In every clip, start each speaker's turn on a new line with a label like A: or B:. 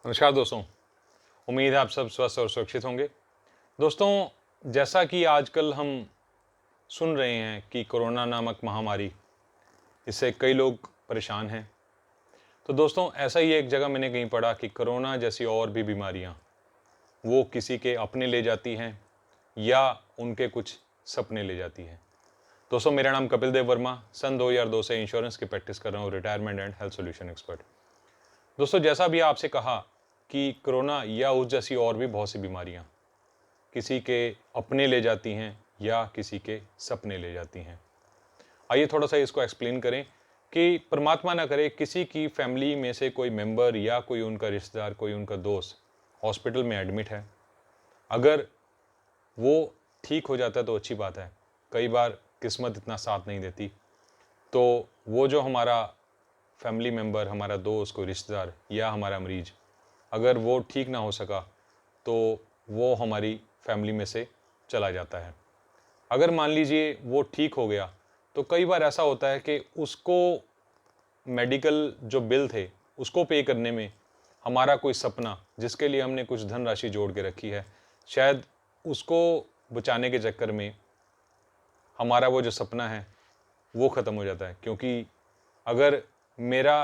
A: नमस्कार दोस्तों। उम्मीद है आप सब स्वस्थ और सुरक्षित होंगे। दोस्तों, जैसा कि आजकल हम सुन रहे हैं कि कोरोना नामक महामारी, इससे कई लोग परेशान हैं। तो दोस्तों, ऐसा ही एक जगह मैंने कहीं पढ़ा कि कोरोना जैसी और भी बीमारियां वो किसी के अपने ले जाती हैं या उनके कुछ सपने ले जाती हैं। दोस्तों, मेरा नाम कपिल देव वर्मा, सन 2002 से इंश्योरेंस की प्रैक्टिस कर रहा हूँ, retirement and health solution expert. दोस्तों, जैसा भी आपसे कहा कि कोरोना या उस जैसी और भी बहुत सी बीमारियां किसी के अपने ले जाती हैं या किसी के सपने ले जाती हैं। आइए थोड़ा सा इसको एक्सप्लेन करें कि परमात्मा ना करे किसी की फैमिली में से कोई मेंबर या कोई उनका रिश्तेदार, कोई उनका दोस्त हॉस्पिटल में एडमिट है। अगर वो ठीक हो जाता है तो अच्छी बात है। कई बार किस्मत इतना साथ नहीं देती, तो वो जो हमारा फैमिली मेंबर, हमारा दोस्त, कोई रिश्तेदार या हमारा मरीज, अगर वो ठीक ना हो सका तो वो हमारी फैमिली में से चला जाता है। अगर मान लीजिए वो ठीक हो गया तो कई बार ऐसा होता है कि उसको मेडिकल जो बिल थे उसको पे करने में हमारा कोई सपना, जिसके लिए हमने कुछ धनराशि जोड़ के रखी है, शायद उसको बचाने के चक्कर में हमारा वो जो सपना है वो ख़त्म हो जाता है। क्योंकि अगर मेरा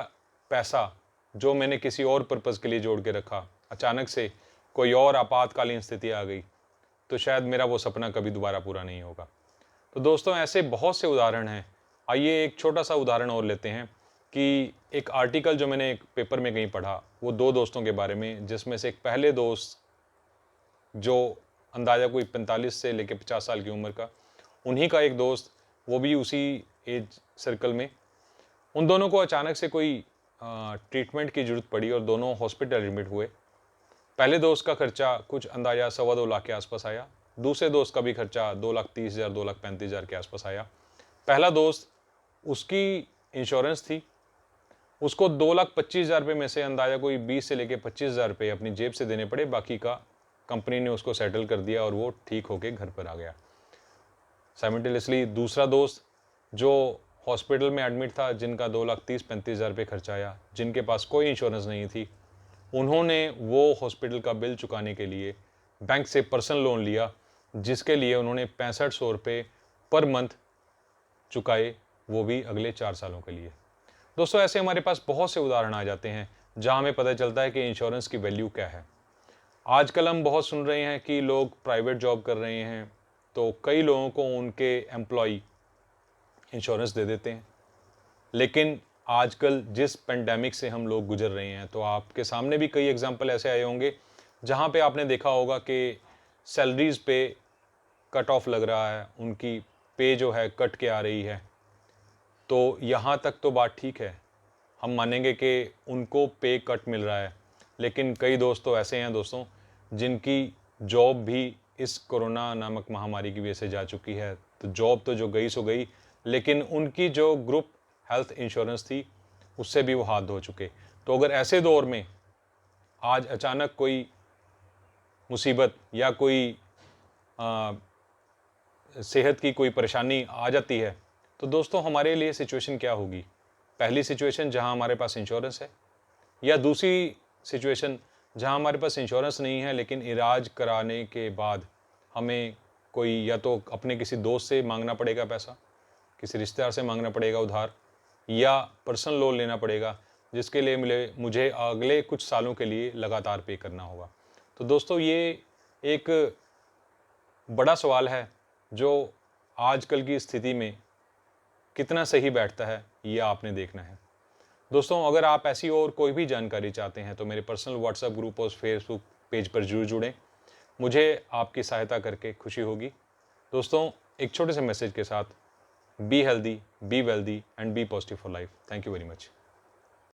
A: पैसा जो मैंने किसी और पर्पज़ के लिए जोड़ के रखा, अचानक से कोई और आपातकालीन स्थिति आ गई तो शायद मेरा वो सपना कभी दोबारा पूरा नहीं होगा। तो दोस्तों, ऐसे बहुत से उदाहरण हैं। आइए एक छोटा सा उदाहरण और लेते हैं कि एक आर्टिकल जो मैंने एक पेपर में कहीं पढ़ा, वो दो दोस्तों के बारे में, जिसमें से एक पहले दोस्त जो अंदाज़ा कोई 45 से लेकर 50 साल की उम्र का, उन्हीं का एक दोस्त, वो भी उसी एज सर्कल में, उन दोनों को अचानक से कोई ट्रीटमेंट की ज़रूरत पड़ी और दोनों हॉस्पिटल एडमिट हुए। पहले दोस्त का खर्चा कुछ अंदाज़ा 2.25 लाख के आसपास आया। दूसरे दोस्त का भी खर्चा 2,30,000 2,35,000 के आसपास आया। पहला दोस्त, उसकी इंश्योरेंस थी, उसको 2,25,000 रुपये में से अंदाज़ा कोई 20 से लेकर 25,000 रुपये अपनी जेब से देने पड़े। बाकी का कंपनी ने उसको सेटल कर दिया और वो ठीक होके घर पर आ गया। साइमल्टेनियसली दूसरा दोस्त जो हॉस्पिटल में एडमिट था, जिनका 2,30,35,000 रुपये खर्चा आया, जिनके पास कोई इंश्योरेंस नहीं थी, उन्होंने वो हॉस्पिटल का बिल चुकाने के लिए बैंक से पर्सनल लोन लिया, जिसके लिए उन्होंने 6500 रुपये पर मंथ चुकाए, वो भी अगले 4 सालों के लिए। दोस्तों, ऐसे हमारे पास बहुत से उदाहरण आ जाते हैं जहां हमें पता चलता है कि इंश्योरेंस की वैल्यू क्या है। आजकल हम बहुत सुन रहे हैं कि लोग प्राइवेट जॉब कर रहे हैं तो कई लोगों को उनके एम्प्लॉय इंश्योरेंस दे देते हैं। लेकिन आजकल जिस पेंडेमिक से हम लोग गुजर रहे हैं, तो आपके सामने भी कई एग्जांपल ऐसे आए होंगे जहां पे आपने देखा होगा कि सैलरीज पे कट ऑफ लग रहा है, उनकी पे जो है कट के आ रही है। तो यहाँ तक तो बात ठीक है, हम मानेंगे कि उनको पे कट मिल रहा है। लेकिन कई दोस्त तो ऐसे हैं दोस्तों, जिनकी जॉब भी इस कोरोना नामक महामारी की वजह से जा चुकी है। तो जॉब तो जो गई सो गई, लेकिन उनकी जो ग्रुप हेल्थ इंश्योरेंस थी उससे भी वो हाथ धो चुके। तो अगर ऐसे दौर में आज अचानक कोई मुसीबत या कोई सेहत की कोई परेशानी आ जाती है, तो दोस्तों हमारे लिए सिचुएशन क्या होगी? पहली सिचुएशन जहां हमारे पास इंश्योरेंस है, या दूसरी सिचुएशन जहां हमारे पास इंश्योरेंस नहीं है लेकिन इलाज कराने के बाद हमें कोई या तो अपने किसी दोस्त से मांगना पड़ेगा पैसा, किसी रिश्तेदार से मांगना पड़ेगा उधार, या पर्सनल लोन लेना पड़ेगा, जिसके लिए मुझे अगले कुछ सालों के लिए लगातार पे करना होगा। तो दोस्तों, ये एक बड़ा सवाल है जो आजकल की स्थिति में कितना सही बैठता है, ये आपने देखना है। दोस्तों, अगर आप ऐसी और कोई भी जानकारी चाहते हैं तो मेरे पर्सनल व्हाट्सएप ग्रुप और फेसबुक पेज पर जरूर जुड़ें। मुझे आपकी सहायता करके खुशी होगी। दोस्तों, एक छोटे से मैसेज के साथ, be healthy, be wealthy and be positive for life. Thank you very much.